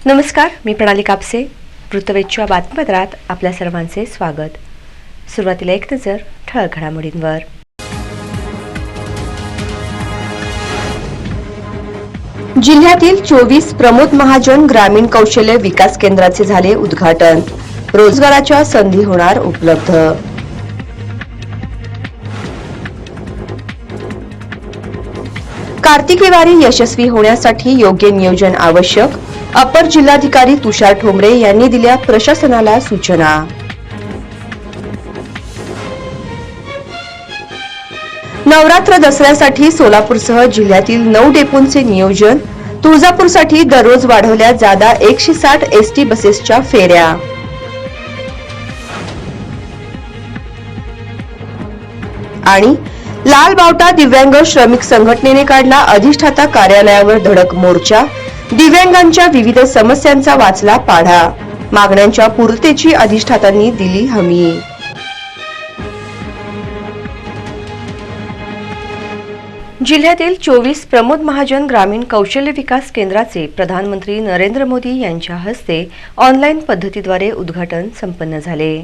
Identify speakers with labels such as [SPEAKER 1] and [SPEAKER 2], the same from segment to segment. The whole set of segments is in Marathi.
[SPEAKER 1] नमस्कार, मी प्रणाली कापसे. वृत्तवेधच्या बातमीपत्रात आपल्या सर्वांचे स्वागत. सुरुवातीला एक नजर ठळक घडामोडींवर. जिल्ह्यातील 24 प्रमोद महाजन ग्रामीण कौशल्य विकास केंद्राचे झाले उद्घाटन. रोजगाराच्या संधी होणार उपलब्ध. कार्तिकी वारी यशस्वी होण्यासाठी योग्य नियोजन आवश्यक. अपर जिल्हाधिकारी तुषार ठोंबरे यांनी दिल्या प्रशासनाला सूचना. नवरात्र दसऱ्यासाठी सोलापूरसह जिल्ह्यातील 9 डेपोंचे नियोजन. तुळजापूरसाठी दररोज वाढवल्या जादा 160 एसटी बसेसच्या फेऱ्या. आणि लाल बावटा दिव्यांग श्रमिक संघटनेने काढला अधिष्ठाता कार्यालयावर धडक मोर्चा. दिव्यांगांच्या विविध समस्यांचा वाचला पाढा. मागण्यांच्या पूर्ततेची अधिष्ठातांनी दिली हमी. जिल्ह्यातील 24 प्रमोद महाजन ग्रामीण कौशल्य विकास केंद्राचे प्रधानमंत्री नरेंद्र मोदी यांच्या हस्ते ऑनलाईन पद्धतीद्वारे उद्घाटन संपन्न झाले.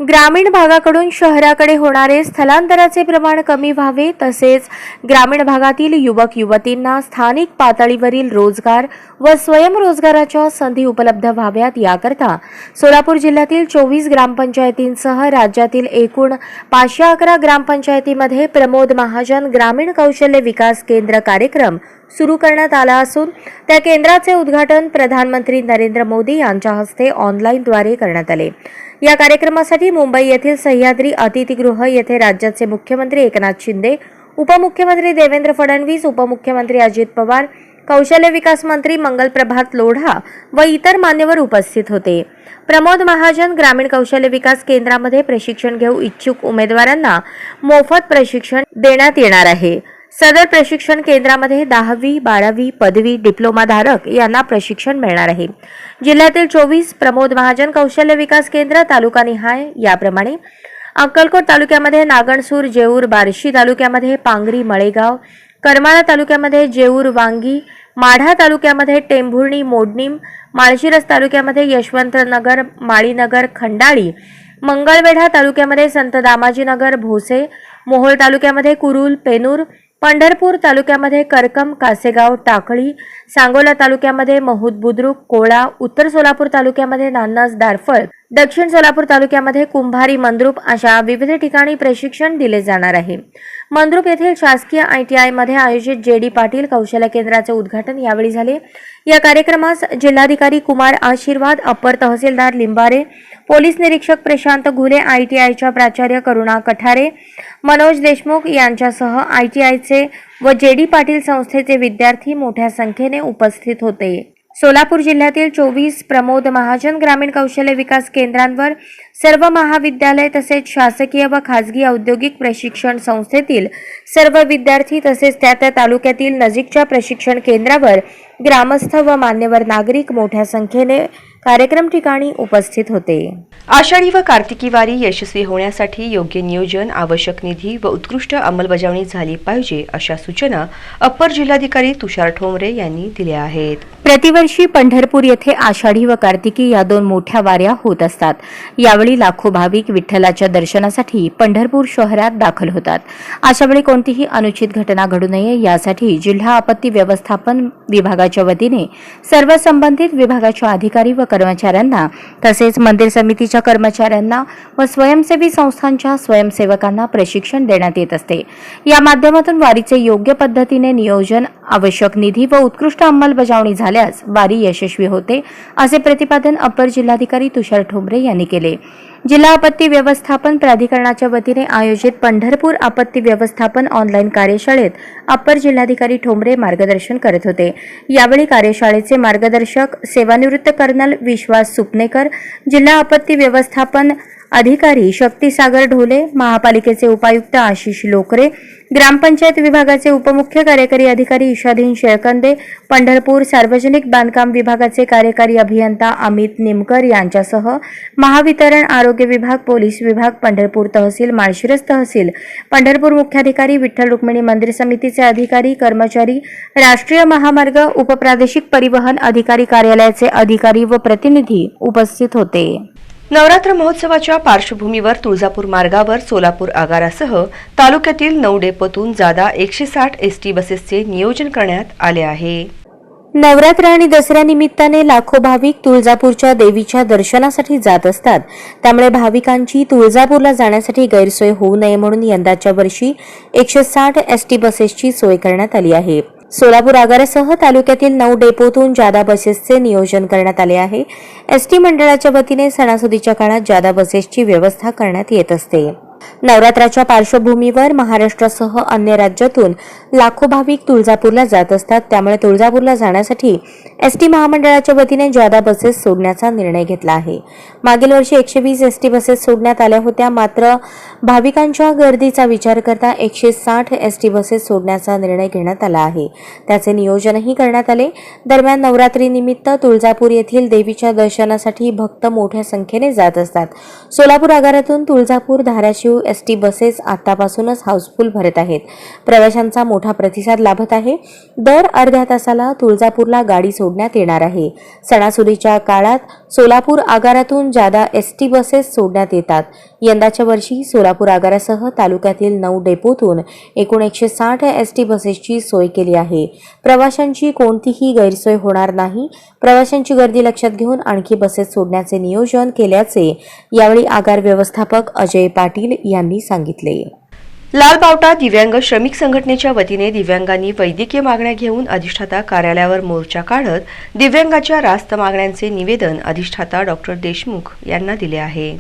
[SPEAKER 2] ग्रामीण भागाकडून शहराकडे होणारे स्थलांतराचे प्रमाण कमी व्हावे, तसेच ग्रामीण भागातील युवक युवतींना स्थानिक पातळीवरील रोजगार व स्वयंरोजगाराच्या संधी उपलब्ध व्हाव्यात याकरता सोलापूर जिल्ह्यातील 24 ग्रामपंचायतींसह राज्यातील एकूण 511 ग्रामपंचायतीमध्ये प्रमोद महाजन ग्रामीण कौशल्य विकास केंद्र कार्यक्रम सुरू करण्यात आला असून त्या केंद्राचे उद्घाटन प्रधानमंत्री नरेंद्र मोदी यांच्या हस्ते ऑनलाईनद्वारे करण्यात आले. या कार्यक्रमासाठी मुंबई येथील सह्याद्री अतिथीगृह येथे राज्याचे मुख्यमंत्री एकनाथ शिंदे, उपमुख्यमंत्री देवेंद्र फडणवीस, उपमुख्यमंत्री अजित पवार, कौशल्य विकास मंत्री मंगलप्रभात लोढा व इतर मान्यवर उपस्थित होते. प्रमोद महाजन ग्रामीण कौशल्य विकास केंद्रामध्ये प्रशिक्षण घेऊ इच्छुक उमेदवारांना मोफत प्रशिक्षण देण्यात येणार आहे. सदर प्रशिक्षण केंद्रामध्ये 10वी, 12वी, पदवी, डिप्लोमा धारक यांना प्रशिक्षण मिळणार आहे. जिल्ह्यातील 24 प्रमोद महाजन कौशल्य विकास केंद्र तालुकानिहाय याप्रमाणे अक्कलकोट तालुक्यामध्ये नागणसूर, जेऊर, बार्शी तालुक्यामध्ये पांगरी, मळेगाव, करमाळा तालुक्यामध्ये जेऊर, वांगी, माढा तालुक्यामध्ये टेंभुर्णी, मोडणीम, माळशिरस तालुक्यामध्ये यशवंतनगर, माळीनगर, खंडाळी, मंगळवेढा तालुक्यामध्ये संत दामाजीनगर, भोसे, मोहोळ तालुक्यामध्ये कुरुल, पेनूर, पंढरपूर तालुक्यामध्ये करकम, कासेगाव, टाकळी, सांगोला तालुक्यामध्ये महूद, बुद्रुक, कोळा, उत्तर सोलापूर तालुक्यामध्ये नान्नज, दारफळ, दक्षिण सोलापूर तालुक्यामध्ये कुंभारी, मंद्रुप अशा विविध ठिकाणी प्रशिक्षण दिले जाणार आहे. मंद्रुप येथील शासकीय ITI मध्ये आयोजित JD पाटील कौशल्य केंद्राचे उद्घाटन यावेळी झाले. या कार्यक्रमास जिल्हाधिकारी कुमार आशीर्वाद, अप्पर तहसीलदार लिंबारे, पोलीस निरीक्षक प्रशांत घुले, ITIच्या प्राचार्य करुणा कठारे, मनोज देशमुख यांच्यासह ITIचे व JD पाटील संस्थेचे विद्यार्थी मोठ्या संख्येने उपस्थित होते. सोलापूर जिल्ह्यातील 24 प्रमोद महाजन ग्रामीण कौशल्य विकास केंद्रांवर सर्व महाविद्यालय तसेच शासकीय व खाजगी औद्योगिक प्रशिक्षण संस्थेतील सर्व विद्यार्थी तसेच त्या तालुक्यातील नजीकच्या प्रशिक्षण केंद्रावर ग्रामस्थ व मान्यवर नागरिक मोठ्या संख्येने कार्यक्रम ठिकाणी उपस्थित होते.
[SPEAKER 1] आषाढी व कार्तिकी वारी यशस्वी होण्यासाठी योग्य नियोजन, आवश्यक निधी व उत्कृष्ट अंमलबजावणी झाली पाहिजे अशा सूचना अप्पर जिल्हाधिकारी तुषार ठोंबरे यांनी दिल्या आहेत.
[SPEAKER 2] प्रतिवर्षी पंढरपूर येथे आषाढी व कार्तिकी या 2 मोठ्या वाऱ्या होत असतात. यावेळी लाखो भाविक विठ्ठलाच्या दर्शनासाठी पंढरपूर शहरात दाखल होतात. अशावेळी कोणतीही अनुचित घटना घडू नये यासाठी जिल्हा आपत्ती व्यवस्थापन विभागाच्या वतीने सर्व संबंधित विभागाच्या अधिकारी व कर्मचाऱ्यांना तसेच मंदिर समितीच्या कर्मचाऱ्यांना व स्वयंसेवी संस्थांच्या स्वयंसेवकांना प्रशिक्षण देण्यात येत असते. या माध्यमातून वारीचे योग्य पद्धतीने नियोजन, आवश्यक निधी व उत्कृष्ट अंमलबजावणी झाल्यास वारी यशस्वी होते, असे प्रतिपादन अप्पर जिल्हाधिकारी तुषार ठोंबरे यांनी केले. जिल्हा आपत्ती व्यवस्थापन प्राधिकरणाच्या वतीने आयोजित पंढरपूर आपत्ती व्यवस्थापन ऑनलाईन कार्यशाळेत अप्पर जिल्हाधिकारी ठोंबरे मार्गदर्शन करत होते. यावेळी कार्यशाळेचे मार्गदर्शक सेवानिवृत्त कर्नल विश्वास सुपनेकर, जिल्हा आपत्ती व्यवस्थापन अधिकारी शक्तीसागर ढोले, महापालिकेचे उपायुक्त आशिष लोकरे, ग्रामपंचायत विभागाचे उपमुख्य कार्यकारी अधिकारी ईशाधीन शेळकंदे, पंढरपूर सार्वजनिक बांधकाम विभागाचे कार्यकारी अभियंता अमित निमकर यांच्यासह महावितरण, आरोग्य विभाग, पोलीस विभाग, पंढरपूर तहसील, माळशिरस तहसील, पंढरपूर मुख्याधिकारी, विठ्ठल रुक्मिणी मंदिर समितीचे अधिकारी, कर्मचारी, राष्ट्रीय महामार्ग, उपप्रादेशिक परिवहन अधिकारी कार्यालयाचे अधिकारी व प्रतिनिधी उपस्थित होते.
[SPEAKER 1] नवरात्र महोत्सवाच्या पार्श्वभूमीवर तुळजापूर मार्गावर सोलापूर आगारासह तालुक्यातील 9 डेपोतून जादा 160 एसटी बसेसचे नियोजन करण्यात आले आहे.
[SPEAKER 2] नवरात्र आणि दसऱ्यानिमित्ताने लाखो भाविक तुळजापूरच्या देवीच्या दर्शनासाठी जात असतात. त्यामुळे भाविकांची तुळजापूरला जाण्यासाठी गैरसोय होऊ नये म्हणून यंदाच्या वर्षी 160 एसटी बसेसची सोय करण्यात आली आहे. सोलापूर आगारासह तालुक्यातील 9 डेपोतून जादा बसेसचे नियोजन करण्यात आले आहे. एसटी मंडळाच्या वतीने सणासुदीच्या काळात जादा बसेसची व्यवस्था करण्यात येत असते. नवरात्राच्या पार्श्वभूमीवर महाराष्ट्रासह अन्य राज्यातून लाखो भाविक तुळजापूरला जात असतात. त्यामुळे तुळजापूरला जाण्यासाठी एसटी महामंडळाच्या वतीने जादा बसेस सोडण्याचा निर्णय घेतला आहे. मागील वर्षी 120 एसटी बसेस सोडण्यात आल्या होत्या, मात्र भाविकांच्या गर्दीचा विचार करता 160 एसटी बसेस सोडण्याचा निर्णय घेण्यात आला आहे. त्याचे नियोजनही करण्यात आले. दरम्यान नवरात्रीनिमित्त तुळजापूर येथील देवीच्या दर्शनासाठी भक्त मोठ्या संख्येने जात असतात. सोलापूर आगारातून तुळजापूर, धाराशिव एसटी बसेस आतापासूनच हाऊसफुल भरत आहेत. प्रवाशांचा मोठा प्रतिसाद लाभत आहे. दर अर्ध्या तासाला तुळजापूरला गाडी सोडण्यात येणार आहे. सणासुदीच्या काळात सोलापूर आगारातून जादा एसटी बसेस सोडण्यात येतात. यंदाच्या वर्षी सोलापूर आगारासह तालुक्यातील 9 डेपोतून एकूण 160 एसटी बसेसची सोय केली आहे. प्रवाशांची कोणतीही गैरसोय होणार नाही. प्रवाशांची गर्दी लक्षात घेऊन आणखी बसेस सोडण्याचे नियोजन केल्याचे यावेळी आगार व्यवस्थापक अजय पाटील यांनी सांगितले.
[SPEAKER 1] लाल बावटा दिव्यांग श्रमिक संघटनेच्या वतीने दिव्यांगांनी वैद्यकीय मागण्या घेऊन अधिष्ठाता कार्यालयावर मोर्चा काढत दिव्यांगाच्या रास्त मागण्यांचे निवेदन अधिष्ठाता डॉक्टर देशमुख यांना दिले आहे.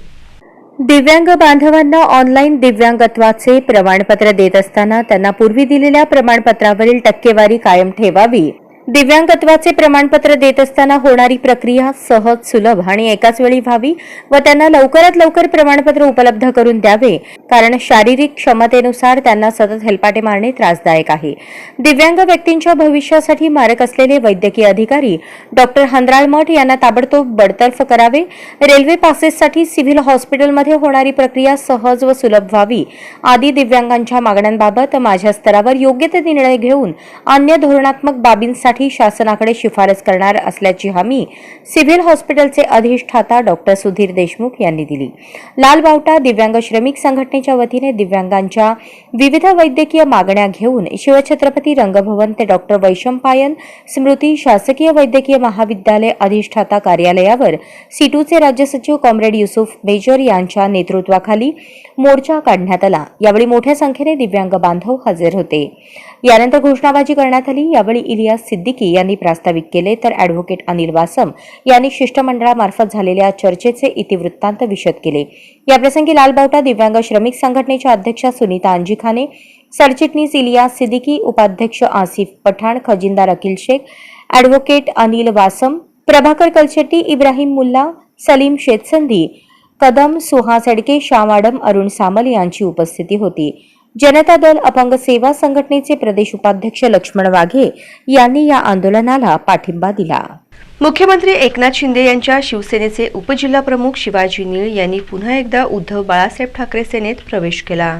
[SPEAKER 2] दिव्यांग बांधवांना ऑनलाईन दिव्यांगत्वाचे प्रमाणपत्र देत असताना त्यांना पूर्वी दिलेल्या प्रमाणपत्रावरील टक्केवारी कायम ठेवावी. दिव्यांगत्वाचे प्रमाणपत्र देत असताना होणारी प्रक्रिया सहज, सुलभ आणि एकाच वेळी व्हावी व त्यांना लवकरात लवकर प्रमाणपत्र उपलब्ध करून द्यावे, कारण शारीरिक क्षमतेनुसार त्यांना सतत हेलपाटे मारणे त्रासदायक आहे. दिव्यांग व्यक्तींच्या भविष्यासाठी मारक असलेले वैद्यकीय अधिकारी डॉक्टर हंद्राळमठ यांना ताबडतोब बडतर्फ करावे. रेल्वे पासेससाठी सिव्हिल हॉस्पिटलमध्ये होणारी प्रक्रिया सहज व सुलभ व्हावी आदी दिव्यांगांच्या मागण्यांबाबत माझ्या स्तरावर योग्य ते निर्णय घेऊन अन्य धोरणात्मक बाबींसाठी शासनाकडे शिफारस करणार असल्याची हमी सिव्हिल हॉस्पिटलचे अधिष्ठाता डॉक्टर सुधीर देशमुख यांनी दिली. लाल बावटा दिव्यांग श्रमिक संघटनेच्या वतीने दिव्यांगांच्या विविध वैद्यकीय मागण्या घेऊन शिवछत्रपती रंगभवन ते डॉक्टर वैशंपायन स्मृती शासकीय वैद्यकीय महाविद्यालय अधिष्ठाता कार्यालयावर सीटूचे राज्य सचिव कॉम्रेड युसुफ मेजर यांच्या नेतृत्वाखाली मोर्चा काढण्यात आला. यावेळी मोठ्या संख्येने दिव्यांग बांधव हजर होते. यानंतर घोषणाबाजी करण्यात आली. यावेळी इलियास सिद्दीकी यांनी प्रास्ताविक केले तर ॲडव्होकेट अनिल वासम यांनी शिष्टमंडळामार्फत झालेल्या चर्चेचे इतिवृत्तांत विशद केले. याप्रसंगी लाल बावटा दिव्यांग श्रमिक संघटनेच्या अध्यक्षा सुनीता अंजिखाने, सरचिटणीस इलियास सिद्दीकी, उपाध्यक्ष आसिफ पठाण, खजिनदार अकिल शेख, ॲडव्होकेट अनिल वासम, प्रभाकर कलशेट्टी, इब्राहिम मुल्ला, सलीम शेतसंदी, कदम, सुहास एडके, श्याम आडम, अरुण सामल यांची उपस्थिती होती. जनता दल अपंग सेवा संघटनेचे प्रदेश उपाध्यक्ष लक्ष्मण वाघे यांनी या आंदोलनाला पाठिंबा दिला.
[SPEAKER 1] मुख्यमंत्री एकनाथ शिंदे यांच्या शिवसेनेचे उपजिल्हाप्रमुख शिवाजी निळ यांनी पुन्हा एकदा उद्धव बाळासाहेब ठाकरे सेनेत प्रवेश केला.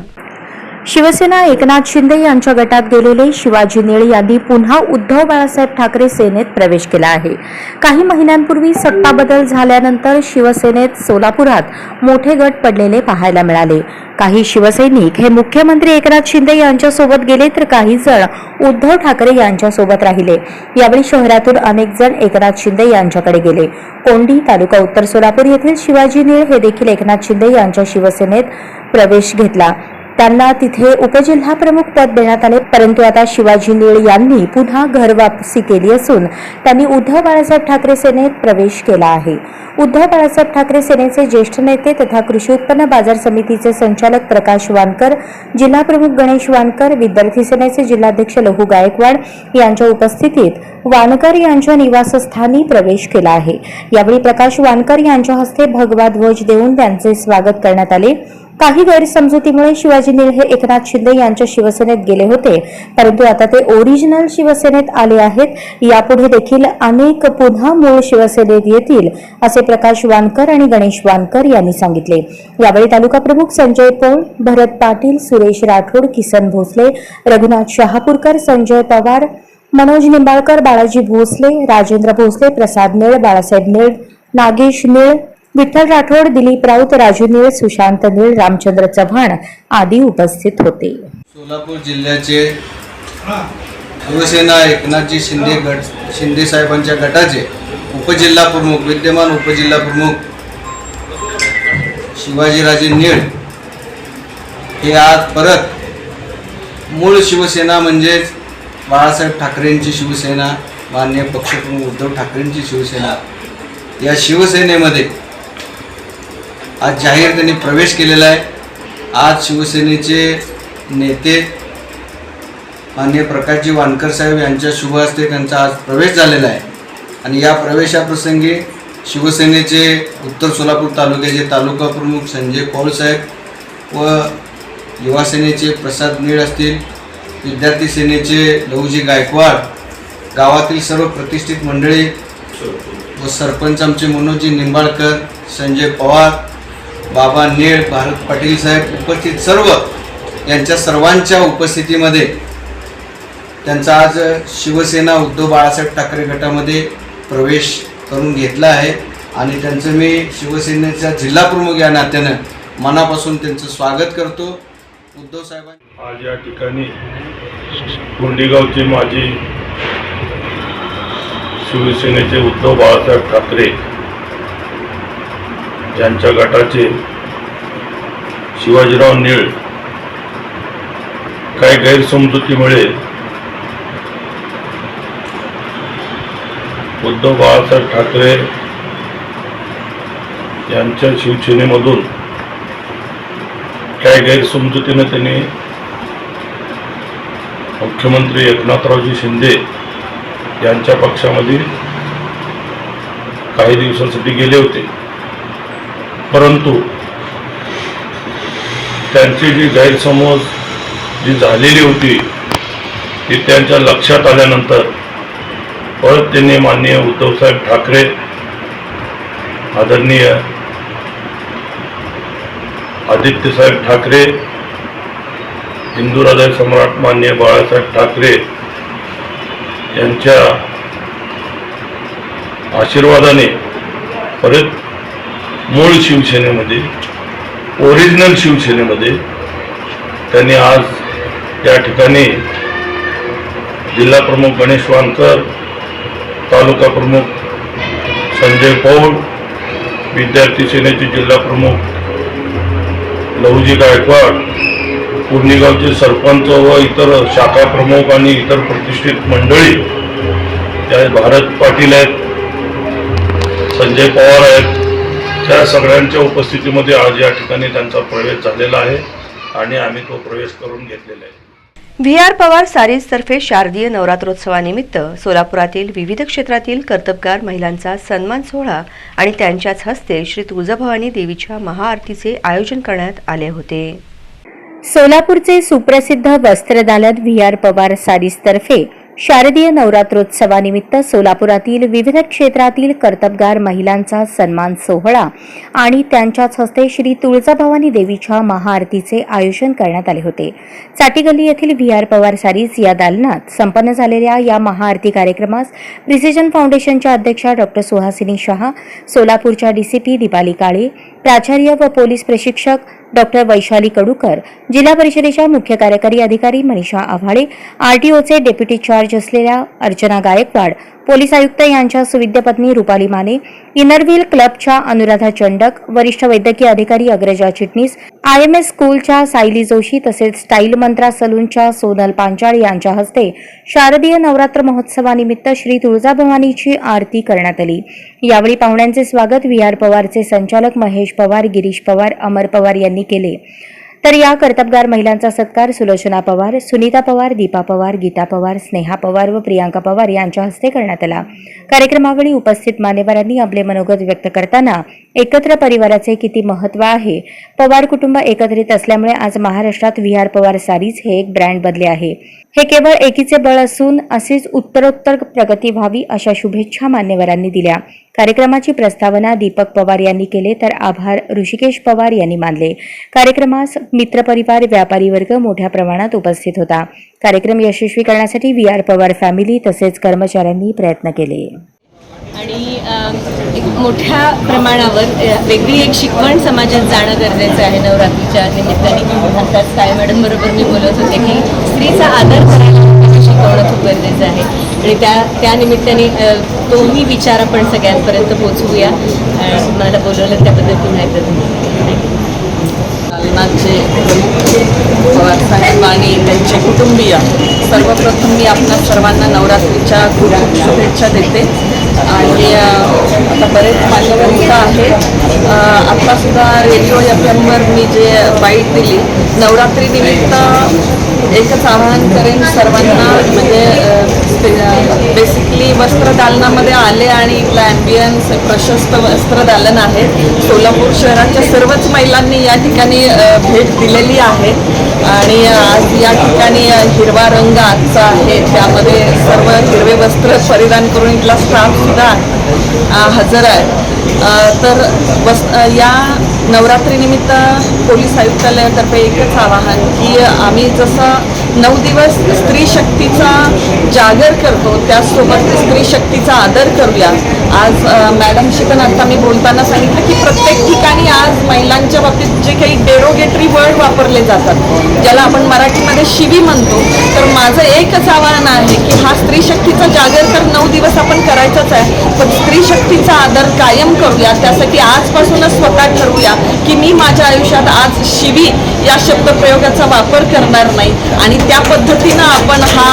[SPEAKER 2] शिवसेना एकनाथ शिंदे यांच्या गटात गेलेले शिवाजी निळ यांनी पुन्हा उद्धव बाळासाहेब ठाकरे सेनेत प्रवेश केला आहे. काही महिन्यांपूर्वी सत्ता बदल झाल्यानंतर शिवसेनेत सोलापुरात मोठे गट पडलेले पाहायला मिळाले. काही शिवसैनिक हे मुख्यमंत्री एकनाथ शिंदे यांच्यासोबत गेले तर काही जण उद्धव ठाकरे यांच्यासोबत राहिले. यावेळी शहरातून अनेक जण एकनाथ शिंदे यांच्याकडे गेले. कोंडी तालुका उत्तर सोलापूर येथील शिवाजी निळ हे देखील एकनाथ शिंदे यांच्या शिवसेनेत प्रवेश घेतला. त्यांना तिथे उपजिल्हा प्रमुख पद देण्यात आले, परंतु आता शिवाजी निळ यांनी पुन्हा घरवापसी केली असून त्यांनी उद्धव बाळासाहेब ठाकरे सेनेत प्रवेश केला आहे. उद्धव बाळासाहेब ठाकरे सेनेचे ज्येष्ठ नेते तथा कृषी उत्पन्न बाजार समितीचे संचालक प्रकाश वानकर, जिल्हा प्रमुख गणेश वानकर, विद्यार्थी सेनेचे जिल्हाध्यक्ष लहू गायकवाड यांच्या उपस्थितीत वानकर यांच्या निवासस्थानी प्रवेश केला आहे. यावेळी प्रकाश वानकर यांच्या हस्ते भगवा ध्वज देऊन त्यांचे स्वागत करण्यात आले. काही गैरसमजुतीमुळे शिवाजी निळ हे एकनाथ शिंदे यांच्या शिवसेनेत गेले होते, परंतु आता ते ओरिजिनल शिवसेनेत आले आहेत. यापुढे देखील अनेक पुन्हा मूळ शिवसेनेत येतील, असे प्रकाश वानकर आणि गणेश वानकर यांनी सांगितले. यावेळी तालुका प्रमुख संजय पौळ, भरत पाटील, सुरेश राठोड, किसन भोसले, रघुनाथ शहापूरकर, संजय पवार, मनोज निंबाळकर, बाळाजी भोसले, राजेंद्र भोसले, प्रसाद निळ, बाळासाहेब निळ, नागेश निळ, विठ्ठल राठोड, दिलीप राऊत, राजू निळ, सुशांत निळ, रामचंद्र चव्हाण आदी उपस्थित होते.
[SPEAKER 3] सोलापूर जिल्ह्याचे शिवसेना एकनाथजी शिंदे साहेबांच्या गटाचे उपजिल्हा प्रमुख, विद्यमान उपजिल्हा प्रमुख शिवाजीराजे निळ हे आज परत मूळ शिवसेना म्हणजेच बाळासाहेब ठाकरेंची शिवसेना, माननीय पक्षप्रमुख उद्धव ठाकरेंची शिवसेना, या शिवसेनेमध्ये आज जाहीर त्यांनी प्रवेश केलेला आहे. आज शिवसेनेचे नेते माननीय प्रकाशजी वानकर साहेब यांच्या शुभ हस्ते त्यांचा आज प्रवेश झालेला आहे आणि या प्रवेशाप्रसंगी शिवसेनेचे उत्तर सोलापूर तालुक्याचे तालुका प्रमुख संजय पौळ साहेब व युवा सेनेचे प्रसाद निळ असतील, विद्यार्थी सेनेचे लहूजी गायकवाड, गावातील सर्व प्रतिष्ठित मंडळी व सरपंच आमचे मनोजी निंबाळकर, संजय पवार, बाबा निळ, भारत पाटील साहेब उपस्थित सर्व यांच्या सर्वांच्या उपस्थितीमध्ये त्यांचा आज शिवसेना उद्धव बाळासाहेब ठाकरे गटामध्ये प्रवेश करून घेतला आहे आणि त्यांचं मी शिवसेनेचा जिल्हा प्रमुख या नात्यानं मनापासून त्यांचं स्वागत करतो. उद्धव साहेबांनी
[SPEAKER 4] आज या ठिकाणी कुंडीगावचे माजी शिवसेनेचे उद्धव बाळासाहेब ठाकरे यांच्या गटाचे शिवाजीराव निळ काही गैरसमजुतीमुळे उद्धव बाळासाहेब ठाकरे यांच्या शिवसेनेमधून काही गैरसमजुतीने त्यांनी मुख्यमंत्री एकनाथरावजी शिंदे यांच्या पक्षामध्ये काही दिवसांसाठी गेले होते, परंतु त्यांची जी गैरसमज जी झालेली होती ती त्यांच्या लक्षात आल्यानंतर परत त्यांनी माननीय उद्धवसाहेब ठाकरे, आदरणीय आदित्यसाहेब ठाकरे, हिंदू हृदय सम्राट माननीय बाळासाहेब ठाकरे यांच्या आशीर्वादाने परत मूळ शिवसेनेमध्ये, ओरिजिनल शिवसेनेमध्ये त्यांनी आज या ठिकाणी जिल्हा प्रमुख गणेश वानकर, तालुका प्रमुख संजय पौळ, विद्यार्थी सेनेचे जिल्हा प्रमुख लहूजी गायकवाड, कुंडीगावचे सरपंच व इतर शाखा प्रमुख आणि इतर प्रतिष्ठित मंडळी, त्या भारत पाटील आहेत, संजय पवार आहेत, त्या सगळ्यांच्या उपस्थितीमध्ये आज या ठिकाणी त्यांचा प्रवेश झालेला आहे आणि आम्ही तो प्रवेश करून घेतलेला आहे.
[SPEAKER 1] व्ही.आर. पवार सारीज तर्फे शारदीय नवरात्रोत्सवानिमित्त सोलापुरातील विविध क्षेत्रातील कर्तबगार महिलांचा सन्मान सोहळा आणि त्यांच्याच हस्ते श्री तुळजाभवानी देवीच्या महाआरतीचे आयोजन करण्यात आले होते. सोलापूरचे सुप्रसिद्ध वस्त्रदालन व्ही.आर. पवार सारीज तर्फे शारदीय नवरात्रोत्सवानिमित्त सोलापुरातील विविध क्षेत्रातील कर्तबगार महिलांचा सन्मान सोहळा आणि त्यांच्याच हस्ते श्री तुळजाभवानी देवीच्या महाआरतीचे आयोजन करण्यात आले होते. चाटीगल्ली येथील व्ही.आर. पवार सारीज या दालनात संपन्न झालेल्या या महाआरती कार्यक्रमास प्रिसिजन फाउंडेशनच्या अध्यक्षा डॉ. सुहासिनी शहा, सोलापूरच्या डीसीपी दीपाली काळे, प्राचार्य व पोलीस प्रशिक्षक डॉ. वैशाली कडूकर, जिल्हा परिषदेच्या मुख्य कार्यकारी अधिकारी मनीषा आव्हाळे, आरटीओचे डेप्युटी चार्ज असलेल्या अर्चना गायकवाड
[SPEAKER 2] पोलीस आयुक्त यांच्या सुविद्य पत्नी रुपाली माने, इनरव्हील क्लबच्या अनुराधा चंडक, वरिष्ठ वैद्यकीय अधिकारी अग्रजा चिटणीस, IMS स्कूलच्या सायली जोशी तसेच स्टाईल मंत्रा सलूनच्या सोनल पांचाळ यांच्या हस्ते शारदीय नवरात्र महोत्सवानिमित्त श्री तुळजाभवानीची आरती करण्यात आली। यावेळी पाहुण्यांचे स्वागत VR पवारचे संचालक महेश पवार, गिरीश पवार, अमर पवार यांनी केले। तर या कर्तबगार महिलांचा सत्कार सुलोचना पवार, सुनीता पवार, दीपा पवार, गीता पवार, स्नेहा पवार व प्रियांका पवार यांच्या हस्ते करण्यात आला। कार्यक्रमावेळी उपस्थित मान्यवरांनी आपले मनोगत व्यक्त करताना एकत्र परिवाराचे किती महत्त्व आहे, पवार कुटुंब एकत्रित असल्यामुळे आज महाराष्ट्रात VR पवार सारीज हे एक ब्रँड बनले आहे। हे केवळ एकीचे बळ असून अशीच उत्तरोत्तर प्रगती व्हावी अशा शुभेच्छा मान्यवरांनी दिल्या। कार्यक्रमाची प्रस्तावना दीपक पवार यांनी केले तर आभार ऋषिकेश पवार यांनी मानले। कार्यक्रमास मित्रपरिवार, व्यापारी वर्ग मोठ्या प्रमाणात उपस्थित होता। कार्यक्रम यशस्वी करण्यासाठी VR पवार फॅमिली तसेच कर्मचाऱ्यांनी प्रयत्न केले
[SPEAKER 5] आणि एक मोठ्या प्रमाणावर वेगळी एक शिकवण समाजात जाणं गरजेचं आहे। नवरात्रीच्या निमित्ताने आताच काय मॅडम बरोबर मी बोलत होते की स्त्रीचा आदर करायला शिकवणं खूप गरजेचं आहे आणि त्या निमित्ताने तोही विचार आपण सगळ्यांपर्यंत पोहोचवूया। मला बोलवलं त्याबद्दल पुन्हा एकदा
[SPEAKER 6] जालनाचे पवार साहेब आणि त्यांचे कुटुंबीय, सर्वप्रथम मी आपल्या सर्वांना नवरात्रीच्या खूप शुभेच्छा देते। आणि आता बरेच मान्यवर इथं आहेत। आत्तासुद्धा रेडिओ FM मी जे बाईट दिली, नवरात्रीनिमित्त एकच आवाहन करेन सर्वांना, म्हणजे बेसिकली वस्त्रदालनामध्ये आले आणि इथला ॲम्बियन्स प्रशस्त वस्त्रदालन आहे। सोलापूर शहराच्या सर्वच महिलांनी या ठिकाणी भेट दिलेली आहे आणि आज या ठिकाणी हिरवा रंग आजचा आहे, त्यामध्ये सर्व हिरवे वस्त्र परिधान करून इथला स्टाफसुद्धा हजर आहे। तर या नवरात्रीनिमित्त पोलीस आयुक्तालयातर्फे एकच आवाहन की आम्ही जसं 9 दिवस स्त्री शक्तीचा जागर करतो, त्याचसोबत स्त्री शक्तीचा आदर करूया। आज मॅडमशी पण आता मी बोलताना सांगितलं की प्रत्येक ठिकाणी आज महिलांच्या बाबतीत जे काही डेरोगेटरी वर्ड वापरले जातात, ज्याला आपण मराठीमध्ये शिवी म्हणतो, तर माझं एकच आवाहन आहे की हा स्त्री शक्तीचा जागर तर 9 दिवस आपण करायचाच आहे, पण स्त्री शक्तीचा आदर कायम करूया। त्यासाठी आजपासूनच स्वतः ठरवूया की मी माझ्या आयुष्यात आज शिवी या शब्दप्रयोगाचा वापर करणार नाही आणि त्या पद्धतीनं आपण हा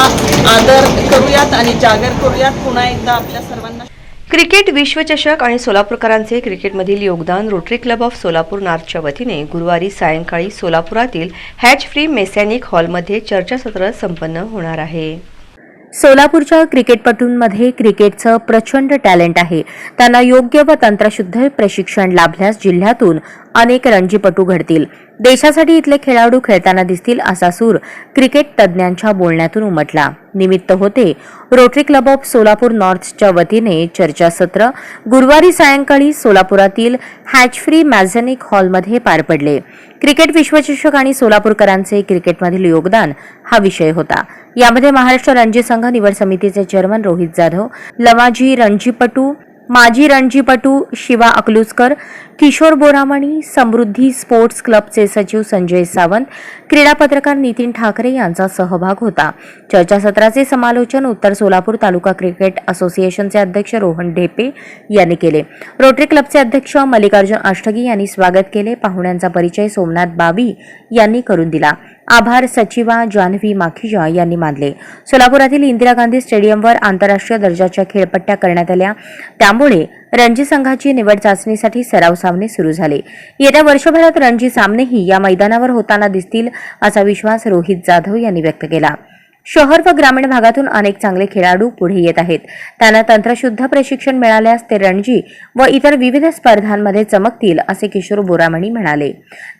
[SPEAKER 6] आदर करूयात आणि जागर करूयात। पुन्हा एकदा आपल्या सर्वांना
[SPEAKER 1] क्रिकेट विश्वचषक आणि सोलापूरकरांचे क्रिकेटमधील योगदान रोटरी क्लब ऑफ सोलापूर नॉर्थच्या वतीने गुरुवारी सायंकाळी सोलापुरातील हॅच फ्री मेसॅनिक हॉलमध्ये चर्चासत्र संपन्न होणार आहे।
[SPEAKER 2] सोलापूरच्या क्रिकेटपटूंमध्ये क्रिकेटचं प्रचंड टॅलेंट आहे। त्यांना योग्य व तंत्रशुद्ध प्रशिक्षण लाभल्यास जिल्ह्यातून अनेक रणजीपटू घडतील, देशासाठी इथले खेळाडू खेळताना दिसतील असा सूर क्रिकेट तज्ज्ञांच्या बोलण्यातून उमटला। निमित्त होते रोटरी क्लब ऑफ सोलापूर नॉर्थच्या वतीने चर्चासत्र गुरुवारी सायंकाळी सोलापुरातील हॅच फ्री मॅझेनिक हॉलमध्ये पार पडले। क्रिकेट विश्वचषक आणि सोलापूरकरांचे क्रिकेटमधील योगदान हा विषय होता। यामध्ये महाराष्ट्र रणजी संघ निवड समितीचे चेअरमन रोहित जाधव, माजी रणजीपटू शिवा अकलूजकर, किशोर बोरामणी, समृद्धी स्पोर्ट्स क्लबचे सचिव संजय सावंत, क्रीडा पत्रकार नितीन ठाकरे यांचा सहभाग होता। चर्चासत्राचे समालोचन उत्तर सोलापूर तालुका क्रिकेट असोसिएशनचे अध्यक्ष रोहन ढेपे यांनी केले। रोटरी क्लबचे अध्यक्ष मल्लिकार्जुन अष्टगी यांनी स्वागत केले। पाहुण्यांचा परिचय सोमनाथ बावी यांनी करून दिला। आभार सचिवा जान्हवी माखीजा यांनी मानले। सोलापुरातील इंदिरा गांधी स्टेडियमवर आंतरराष्ट्रीय दर्जाच्या खेळपट्ट्या करण्यात आल्या, त्यामुळे रणजी संघाची निवड चाचणीसाठी सराव सामने सुरू झाले। येत्या वर्षभरात रणजी सामनेही या मैदानावर होताना दिसतील असा विश्वास रोहित जाधव यांनी व्यक्त केला। शहर व ग्रामीण भागातून अनेक चांगले खेळाडू पुढे येत आहेत। त्यांना तंत्रशुद्ध प्रशिक्षण मिळाल्यास ते रणजी व इतर विविध स्पर्धांमध्ये चमकतील असे किशोर बोरामणी म्हणाले।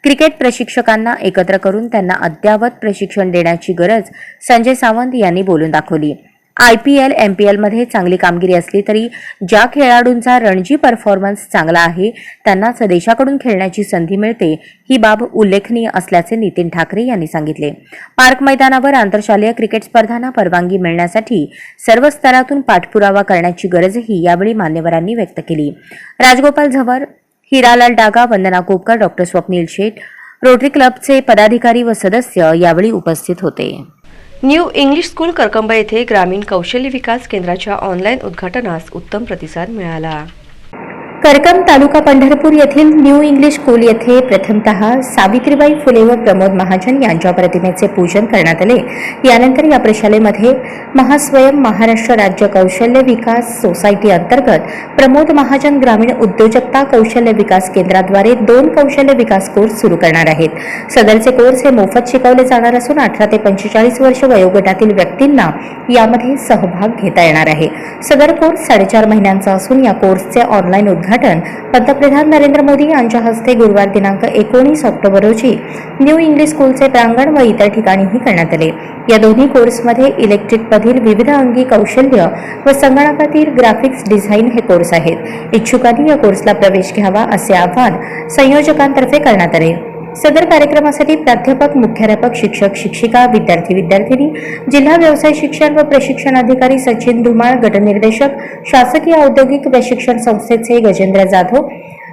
[SPEAKER 2] क्रिकेट प्रशिक्षकांना एकत्र करून त्यांना अद्ययावत प्रशिक्षण देण्याची गरज संजय सावंत यांनी बोलून दाखवली। IPL, MPL मध्ये चांगली कामगिरी असली तरी ज्या खेळाडूंचा रणजी परफॉर्मन्स चांगला आहे त्यांनाच देशाकडून खेळण्याची संधी मिळते, ही बाब उल्लेखनीय असल्याचे नितीन ठाकरे यांनी सांगितले। पार्क मैदानावर आंतरशालेय क्रिकेट स्पर्धांना परवानगी मिळण्यासाठी सर्व स्तरातून पाठपुरावा करण्याची गरजही यावेळी मान्यवरांनी व्यक्त केली। राजगोपाल झवर, हिरालाल डागा, वंदना कोपकर, डॉक्टर स्वप्नील शेठ, रोटरी क्लबचे पदाधिकारी व सदस्य यावेळी उपस्थित होते।
[SPEAKER 1] न्यू इंग्लिश स्कूल करकंबा येथे ग्रामीण कौशल्य विकास केंद्राच्या ऑनलाईन उद्घाटनास उत्तम प्रतिसाद मिळाला.
[SPEAKER 2] करकंब तालुका पंढरपूर येथील न्यू इंग्लिश स्कूल येथे प्रथमतः सावित्रीबाई फुले व प्रमोद महाजन यांच्या प्रतिमेचे पूजन करण्यात आले. यानंतर या प्रशालेमध्ये महास्वयं महाराष्ट्र राज्य कौशल्य विकास सोसायटी अंतर्गत प्रमोद महाजन ग्रामीण उद्योजकता कौशल्य विकास केंद्राद्वारे 2 कौशल्य विकास कोर्स सुरू करणार आहेत. सदरचे कोर्स हे मोफत शिकवले जाणार असून 18 ते 45 वर्ष वयोगटातील व्यक्तींना यामध्ये सहभाग घेता येणार आहे. सदर कोर्स 4.5 महिन्यांचा असून या कोर्सचे ऑनलाईन उद्घाटन पंतप्रधान नरेंद्र मोदी यांच्या हस्ते गुरुवार दिनांक 19 ऑक्टोबर रोजी न्यू इंग्लिश स्कूलचे प्रांगण व इतर ठिकाणीही करण्यात आले. या दोन्ही कोर्समध्ये इलेक्ट्रिकमधील विविध अंगी कौशल्य व संगणकातील ग्राफिक्स डिझाईन हे कोर्स आहेत. इच्छुकांनी या कोर्सला प्रवेश घ्यावा असे आवाहन संयोजकांतर्फे करण्यात आले. सदर कार्यक्रमासाठी प्राध्यापक, मुख्याध्यापक, शिक्षक, शिक्षिका, विद्यार्थी, विद्यार्थिनी, जिल्हा व्यवसाय शिक्षण व प्रशिक्षण अधिकारी सचिन धुमाळ, गटनिर्देशक, शासकीय औद्योगिक प्रशिक्षण संस्थेचे गजेंद्र जाधव,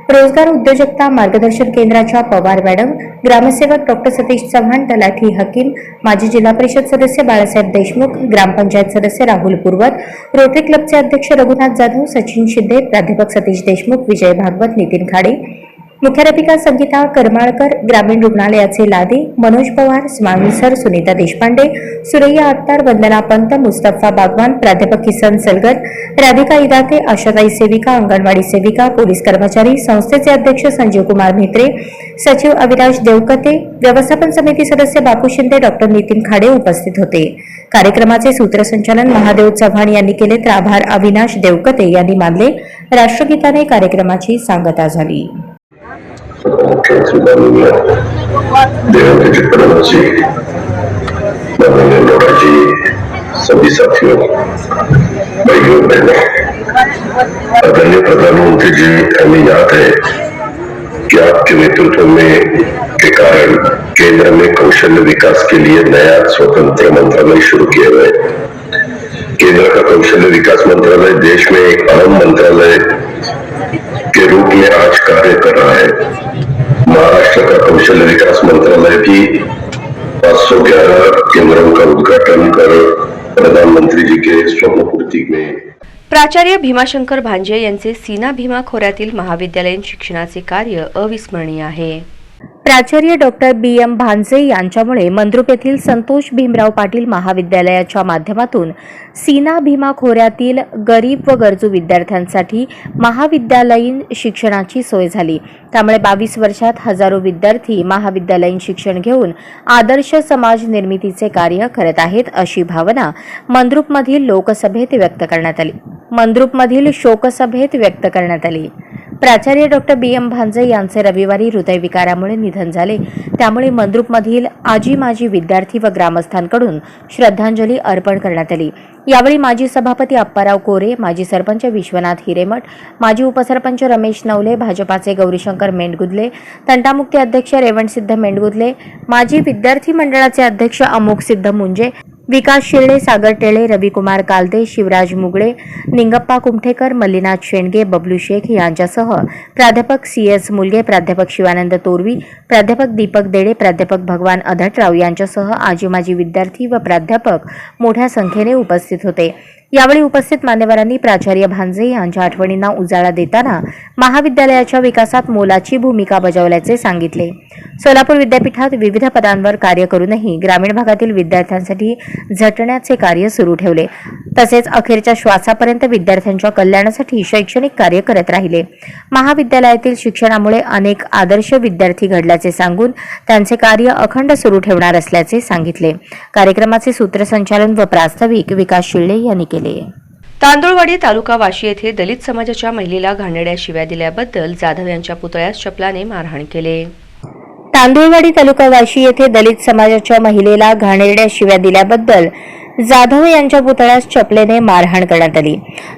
[SPEAKER 2] रोजगार उद्योजकता मार्गदर्शन केंद्राच्या पवार मॅडम, ग्रामसेवक डॉक्टर सतीश चव्हाण, तलाठी हकीम, माजी जिल्हा परिषद सदस्य बाळासाहेब देशमुख, ग्रामपंचायत सदस्य राहुल पूर्वत, रोटरी क्लबचे अध्यक्ष रघुनाथ जाधव, सचिन शिंदे, प्राध्यापक सतीश देशमुख, विजय भागवत, नितीन खाडे, मुख्याध्यापिका संगीता करमाळकर, ग्रामीण रुग्णालयाचे लादे, मनोज पवार, स्मामी सर, सुनीता देशपांडे, सुरैया अत्तार, वंदना पंत, मुस्तफा बागवान, प्राध्यापक किसन सलगर, राधिका इदाते, आशाताई सेविका, अंगणवाडी सेविका, पोलीस कर्मचारी, संस्थेचे अध्यक्ष संजीव कुमार म्हेत्रे, सचिव अविनाश देवकते, व्यवस्थापन समिती सदस्य बापू शिंदे, डॉक्टर नितीन खाडे उपस्थित होते. कार्यक्रमाचे सूत्रसंचालन महादेव चव्हाण यांनी केले तर आभार अविनाश देवकते यांनी मानले. राष्ट्रगीताने कार्यक्रमाची सांगता झाली.
[SPEAKER 7] देवों जी, सभी साथियों, भाइयों बहनों, आदरणीय प्रधानमंत्री जी, हमें याद है कि आपके नेतृत्व में के कारण केंद्र में कौशल्य विकास के लिए नया स्वतंत्र मंत्रालय शुरू किया गया. केंद्र का कौशल्य विकास मंत्रालय देश में एक अहम मंत्रालय के रूप में आज कार्य कर रहा है. महाराष्ट्र का कौशल्य विकास मंत्रालय भी 511 केंद्रों का उद्घाटन कर प्रधानमंत्री जी के स्वप्न पूर्ति में.
[SPEAKER 1] प्राचार्य भीमाशंकर भांजे यांचे सीना भीमा खोऱ्यातील महाविद्यालयीन शिक्षणाचे कार्य अविस्मरणीय आहे.
[SPEAKER 2] प्राचार्य डॉक्टर B.M. भांजे यांच्यामुळे मंद्रुप येथील संतोष भीमराव पाटील महाविद्यालयाच्या माध्यमातून सीना भीमा खोऱ्यातील गरीब व गरजू विद्यार्थ्यांसाठी महाविद्यालयीन शिक्षणाची सोय झाली. त्यामुळे 22 वर्षात हजारो विद्यार्थी महाविद्यालयीन शिक्षण घेऊन आदर्श समाज निर्मितीचे कार्य करत आहेत अशी भावना मंद्रुपमधील लोकसभेत व्यक्त करण्यात आली. प्राचार्य डॉक्टर B.M. भांजे यांचे रविवारी हृदयविकारामुळे निधन झाले. त्यामुळे मंद्रुपमधील आजी माजी विद्यार्थी व ग्रामस्थांकडून श्रद्धांजली अर्पण करण्यात आली. यावेळी माजी सभापती अप्पाराव कोरे, माजी सरपंच विश्वनाथ हिरेमठ, माजी उपसरपंच रमेश नवले, भाजपाचे गौरीशंकर मेंढगुदले, तंटामुक्ती अध्यक्ष रेवणसिद्ध मेंढगुदले, माजी विद्यार्थी मंडळाचे अध्यक्ष अमोक सिद्ध मुंजे, विकास शिर्डे, सागर टेळे, रविकुमार कालदे, शिवराज मुगळे, निंगप्पा कुमठेकर, मल्लीनाथ शेंडगे, बबलू शेख यांच्यासह प्राध्यापक C.S. मुलगे, प्राध्यापक शिवानंद तोरवी, प्राध्यापक दीपक देडे, प्राध्यापक भगवान अधटराव यांच्यासह आजी माजी विद्यार्थी व प्राध्यापक मोठ्या संख्येने उपस्थित होते. यावेळी उपस्थित मान्यवरांनी प्राचार्य भांजे यांच्या आठवणींना उजाळा देताना महाविद्यालयाच्या विकासात मोलाची भूमिका बजावल्याचे सांगितले. सोलापूर विद्यापीठात विविध पदांवर कार्य करूनही ग्रामीण भागातील विद्यार्थ्यांसाठी झटण्याचे कार्य सुरू ठेवले. तसेच अखेरच्या श्वासापर्यंत विद्यार्थ्यांच्या कल्याणासाठी शैक्षणिक कार्य करत राहिले. महाविद्यालयातील शिक्षणामुळे अनेक आदर्श विद्यार्थी घडल्याचे सांगून त्यांचे कार्य अखंड सुरू ठेवणार असल्याचे सांगितले. कार्यक्रमाचे सूत्रसंचालन व प्रास्ताविक विकास शिर्डे यांनी केले.
[SPEAKER 1] तांदुळवाडी तालुका वाशी येथे दलित समाजाच्या महिलेला घाणेरड्या शिव्या दिल्याबद्दल जाधव यांच्या पुतळ्यास चपलाने मारहाण केले.
[SPEAKER 2] तांदुळवाडी तालुका वाशी येथे दलित समाजाच्या महिलेला घाणेरड्या शिव्या दिल्याबद्दल जाधव यांच्या पुतळ्यास चपलेने मारहाण करण्यात आली.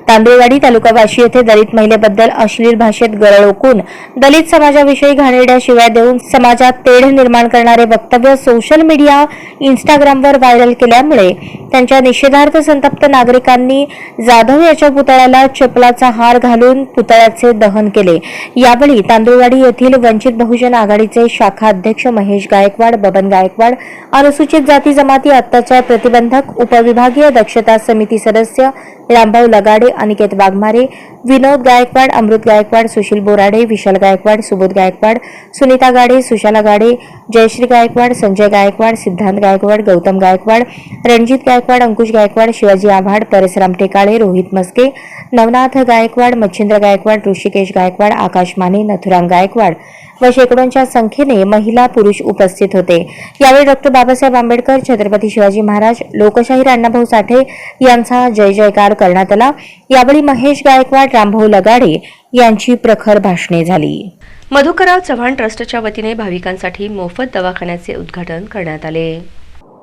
[SPEAKER 2] तांदूळवाडी तालुका वाशी येथे दलित महिलेबद्दल अश्लील भाषेत गरळ ओकून दलित समाजाविषयी घाणेरड्या शिव्या देऊन समाजात तेढ निर्माण करणारे वक्तव्य सोशल मीडिया इंस्टाग्रामवर व्हायरल केल्यामुळे त्यांच्या निषेधार्थ संतप्त नागरिकांनी जाधव याच्या पुतळ्याला चपलाचा हार घालून पुतळ्याचे दहन केले. यावेळी तांदूळवाडी येथील वंचित बहुजन आघाडीचे शाखा अध्यक्ष महेश गायकवाड, बबन गायकवाड, अनुसूचित जाती जमाती अत्याचार प्रतिबंधक उपविभागीय दक्षता समिती सदस्य रामभाऊ लगाडे, अनिकेत वाघमारे, विनोद गायकवाड, अमृत गायकवाड, सुशील बोराडे, विशाल गायकवाड, सुबोध गायकवाड, सुनीता गाडे, सुशाला गाडे, जयश्री गायकवाड, संजय गायकवाड, सिद्धांत गायकवाड, गौतम गायकवाड, रणजित गायकवाड, अंकुश गायकवाड, शिवाजी आव्हाड, परसराम टेकाळे, रोहित मस्के, नवनाथ गायकवाड, मच्छिंद्र गायकवाड, ऋषिकेश गायकवाड, आकाश माने, नथुराम गायकवाड व शेकडोंच्या संख्येने महिला पुरुष उपस्थित होते. यावेळी डॉक्टर बाबासाहेब आंबेडकर, छत्रपती शिवाजी महाराज, लोकशाहीर अण्णाभाऊ साठे यांचा जय जयकार करण्यात आला. यावेळी महेश गायकवाड, रामभाऊ लगाडे यांची प्रखर भाषणे झाली.
[SPEAKER 1] मधुकरराव चव्हाण ट्रस्टच्या वतीने भाविकांसाठी मोफत दवाखान्याचे उद्घाटन करण्यात आले.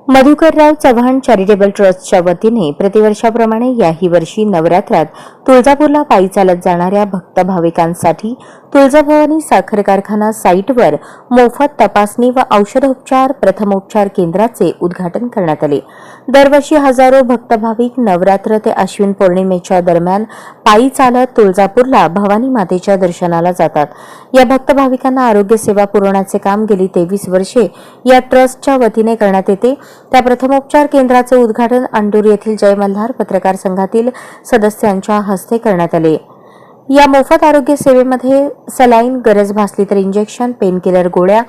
[SPEAKER 2] मधुकरराव चव्हाण चॅरिटेबल ट्रस्टच्या वतीने प्रतिवर्षाप्रमाणे याही वर्षी नवरात्रात तुळजापूरला पायी चालत जाणाऱ्या भक्त भाविकांसाठी तुळजाभवानी साखर कारखाना साईटवर मोफत तपासणी व औषधोपचार प्रथमोपचार केंद्राचे उद्घाटन करण्यात आले. दरवर्षी हजारो भक्त भाविक नवरात्र ते अश्विन पौर्णिमेच्या दरम्यान पायी चालत तुळजापूरला भवानी मातेच्या दर्शनाला जातात. या भक्त भाविकांना आरोग्य सेवा पुरवण्याचे काम गेली 23 वर्षे या ट्रस्टच्या वतीने करण्यात येते. त्या प्रथमोपचार केंद्राचे उद्घाटन अंडूर येथील जय मल्हार पत्रकार संघातील सदस्यांच्या हस्ते करण्यात आले. या मोफत आरोग्य सेवेमध्ये सलाईन, गरज भासली तर इंजेक्शन, पेनकिलर गोळ्या,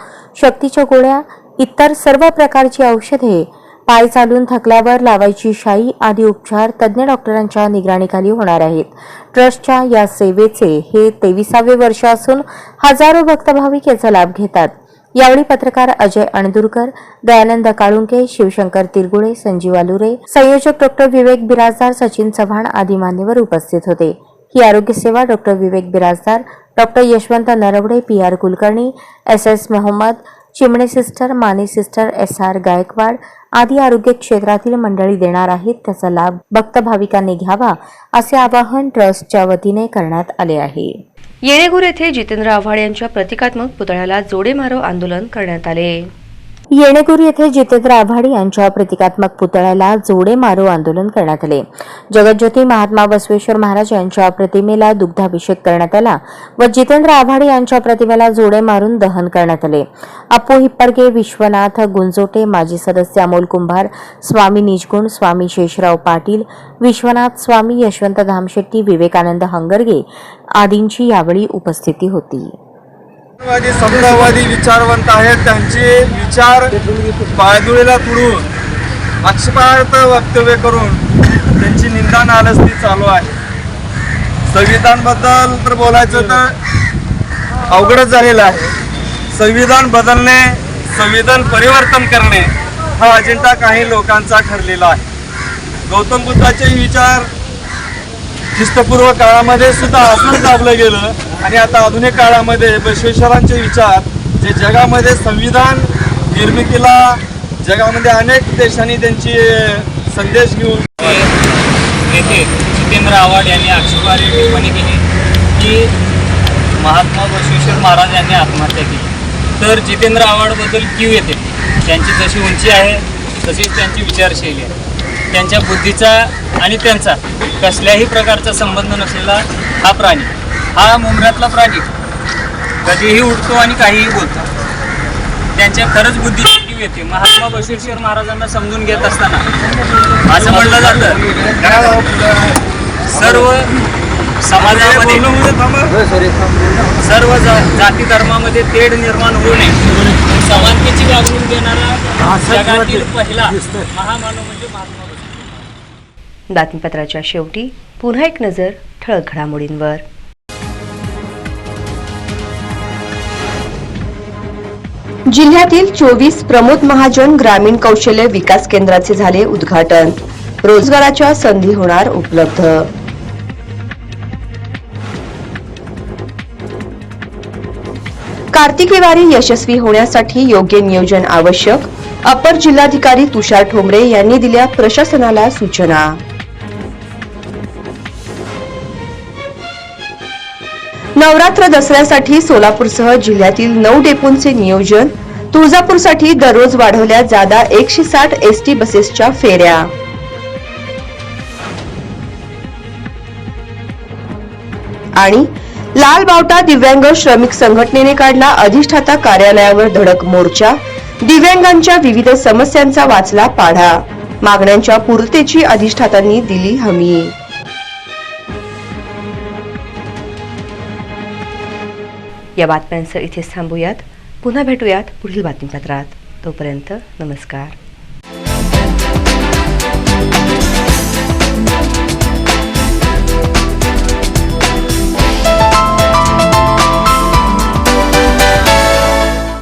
[SPEAKER 2] शक्तीच्या गोळ्या, इतर सर्व प्रकारची औषधे, पाय चालून थकल्यावर लावायची शाई आदी उपचार तज्ज्ञ डॉक्टरांच्या निगराणीखाली होणार आहेत. ट्रस्टच्या या सेवेचे हे 23वे वर्ष असून हजारो भक्त भाविक याचा लाभ घेतात. यावेळी पत्रकार अजय अणदुरकर, दयानंद काळुंके, शिवशंकर तिरगुळे, संजीव आलुरे, संयोजक डॉक्टर विवेक बिराजदार, सचिन चव्हाण आदी मान्यवर उपस्थित होते. ही आरोग्य सेवा doctor Vivek Birajdar, doctor Yashwant Narwade, PR Kulkarni, SS Mohammad, Chimne sister, Mane sister, SR Gaikwad आदी आरोग्य क्षेत्रातील मंडळी देणार आहेत. त्याचा लाभ भक्त भाविकांनी घ्यावा असे आवाहन ट्रस्टच्या वतीने करण्यात आले आहे.
[SPEAKER 1] येणेगूर येथे जितेंद्र आव्हाड यांच्या प्रतिकात्मक पुतळ्याला जोडे मारो आंदोलन करण्यात आले.
[SPEAKER 2] येणेगूर येथे जितेंद्र आव्हाड यांच्या प्रतिकात्मक पुतळ्याला जोडे मारो आंदोलन करण्यात आले. जगज्योती महात्मा बसवेश्वर महाराज यांच्या प्रतिमेला दुग्धाभिषेक करण्यात आला व जितेंद्र आव्हाड यांच्या प्रतिमेला जोडे मारून दहन करण्यात आले. अप्पू हिप्परगे, विश्वनाथ गुंजोटे, माजी सदस्य अमोल कुंभार, स्वामी निजगुण, स्वामी शेषराव पाटील, विश्वनाथ स्वामी, यशवंत धामशेट्टी, विवेकानंद हंगरगे आदींची यावेळी उपस्थिती होती.
[SPEAKER 8] समतावादी विचारवंत आहेत. त्यांचे विचार बाळदुळेला तुडून आक्षेपार्थ वक्तव्य करून त्यांची निंदा नालस्ती चालू आहे. संविधानबद्दल तर बोलायचं तर अवघडच झालेलं आहे. संविधान बदलणे, संविधान परिवर्तन करणे हा अजेंडा काही लोकांचा ठरलेला आहे. गौतम बुद्धाचे विचार ख्रिस्तपूर्व काळामध्ये सुद्धा असंच दाबलं गेलं आणि आता आधुनिक काळामध्ये बसवेश्वरांचे विचार जे जगामध्ये संविधान निर्मितीला जगामध्ये अनेक देशांनी त्यांची संदेश घेऊन
[SPEAKER 9] नेते जितेंद्र आव्हाड यांनी आक्षेपार्ह टिप्पणी केली की महात्मा बसवेश्वर महाराज यांनी आत्महत्या केली. तर जितेंद्र आव्हाडबद्दल कीव येते. त्यांची जशी उंची आहे तशीच त्यांची विचारशैली आहे. त्यांच्या बुद्धीचा आणि त्यांचा कसल्याही प्रकारचा संबंध नसलेला हा प्राणी, हा मुंबऱ्यातला प्राणी कधीही उठतो आणि काहीही बोलतो. त्यांच्या खरंच बुद्धीची कीव येते. महात्मा बसवेश्वर महाराजांना समजून घेत असताना असं म्हटलं जातं, सर्व समाजामध्ये सर्व जाती धर्मामध्ये तेढ निर्माण होऊ नये, समानतेची वागणूक देणारा जगातील पहिला महामानव म्हणजे महात्मा बसवेश्वर.
[SPEAKER 1] बातमीपत्राच्या शेवटी पुन्हा एक नजर ठळक घडामोडींवर. जिल्ह्यातील 24 प्रमोद महाजन ग्रामीण कौशल्य विकास केंद्राचे झाले उद्घाटन. रोजगाराच्या संधी होणार उपलब्ध. कार्तिकी वारी यशस्वी होण्यासाठी योग्य नियोजन आवश्यक. अपर जिल्हाधिकारी तुषार ठोंबरे यांनी दिल्या प्रशासनाला सूचना. नवरात्र दसऱ्यासाठी सोलापूरसह जिल्ह्यातील 9 डेपोंचे नियोजन. तुळजापूरसाठी दररोज वाढवल्या जादा 160 एसटी बसेसच्या फेऱ्या. आणि लाल बावटा दिव्यांग श्रमिक संघटनेने काढला अधिष्ठाता कार्यालयावर धडक मोर्चा. दिव्यांगांच्या विविध समस्यांचा वाचला पाढा. मागण्यांच्या पूर्ततेची अधिष्ठातांनी दिली हमी. या बातम्यांसह इथेच थांबूयात. पुन्हा भेटूयात पुढील बातमीपत्रात. तोपर्यंत नमस्कार.